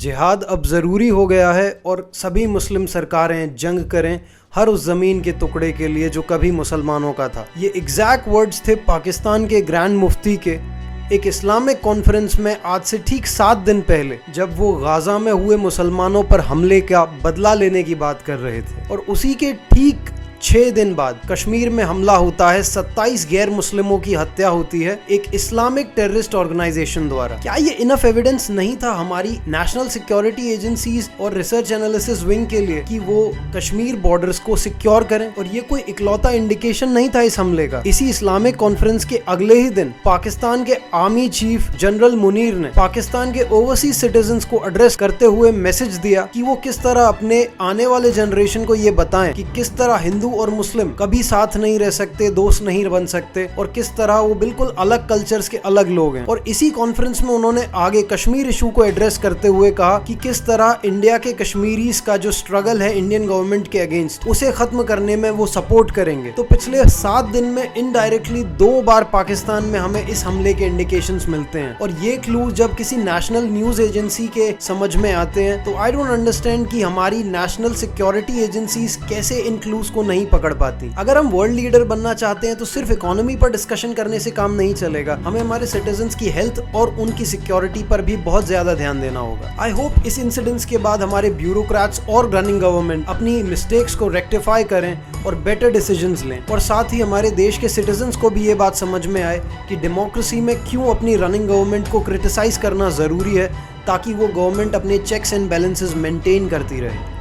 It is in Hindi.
जिहाद अब ज़रूरी हो गया है और सभी मुस्लिम सरकारें जंग करें हर उस ज़मीन के टुकड़े के लिए जो कभी मुसलमानों का था। ये एग्जैक्ट वर्ड्स थे पाकिस्तान के ग्रैंड मुफ्ती के एक इस्लामिक कॉन्फ्रेंस में आज से ठीक 7 दिन पहले, जब वो गाजा में हुए मुसलमानों पर हमले का बदला लेने की बात कर रहे थे। और उसी के ठीक 6 दिन बाद कश्मीर में हमला होता है, 27 गैर मुस्लिमों की हत्या होती है एक इस्लामिक टेररिस्ट ऑर्गेनाइजेशन द्वारा। क्या ये इनफ एविडेंस नहीं था हमारी नेशनल सिक्योरिटी एजेंसीज और रिसर्च एनालिसिस विंग के लिए कि वो कश्मीर बॉर्डर्स को सिक्योर करें? और ये कोई इकलौता इंडिकेशन नहीं था इस हमले का। इसी इस्लामिक कॉन्फ्रेंस के अगले ही दिन पाकिस्तान के आर्मी चीफ जनरल मुनीर ने पाकिस्तान के ओवरसीज सिटीजन्स को एड्रेस करते हुए मैसेज दिया कि वो किस तरह अपने आने वाले जनरेशन को ये बताएं कि किस तरह हिंदू और मुस्लिम कभी साथ नहीं रह सकते, दोस्त नहीं बन सकते, और किस तरह वो बिल्कुल अलग कल्चर्स के अलग लोग हैं। और इसी कॉन्फ्रेंस में उन्होंने आगे कश्मीर इशू को एड्रेस करते हुए कहा कि किस तरह इंडिया के कश्मीरीज का जो स्ट्रगल है इंडियन गवर्नमेंट के अगेंस्ट, उसे खत्म करने में वो सपोर्ट करेंगे। तो पिछले 7 दिन में इनडायरेक्टली 2 बार पाकिस्तान में हमें इस हमले के इंडिकेशंस मिलते हैं। और ये क्लू जब किसी नेशनल न्यूज एजेंसी के समझ में आते हैं तो आई डोंट अंडरस्टैंड कि हमारी नेशनल सिक्योरिटी एजेंसीज कैसे इन क्लूज को नहीं पकड़ पाती। अगर हम वर्ल्ड लीडर बनना चाहते हैं तो सिर्फ इकोनॉमी पर डिस्कशन करने से काम नहीं चलेगा, हमें हमारे सिटीजन्स की हेल्थ और उनकी सिक्योरिटी पर भी बहुत ज्यादा ध्यान देना होगा। आई होप इस इंसिडेंट्स के बाद हमारे ब्यूरोक्रेट्स और रनिंग गवर्नमेंट अपनी मिस्टेक्स को रेक्टिफाई करें और बेटर डिसीजंस लें, और साथ ही हमारे देश के सिटीजन्स को भी ये बात समझ में आए कि डेमोक्रेसी में क्यों अपनी रनिंग गवर्नमेंट को क्रिटिसाइज करना जरूरी है, ताकि वो गवर्नमेंट अपने चेक्स एंड बैलेंसेस मेंटेन करती रहे।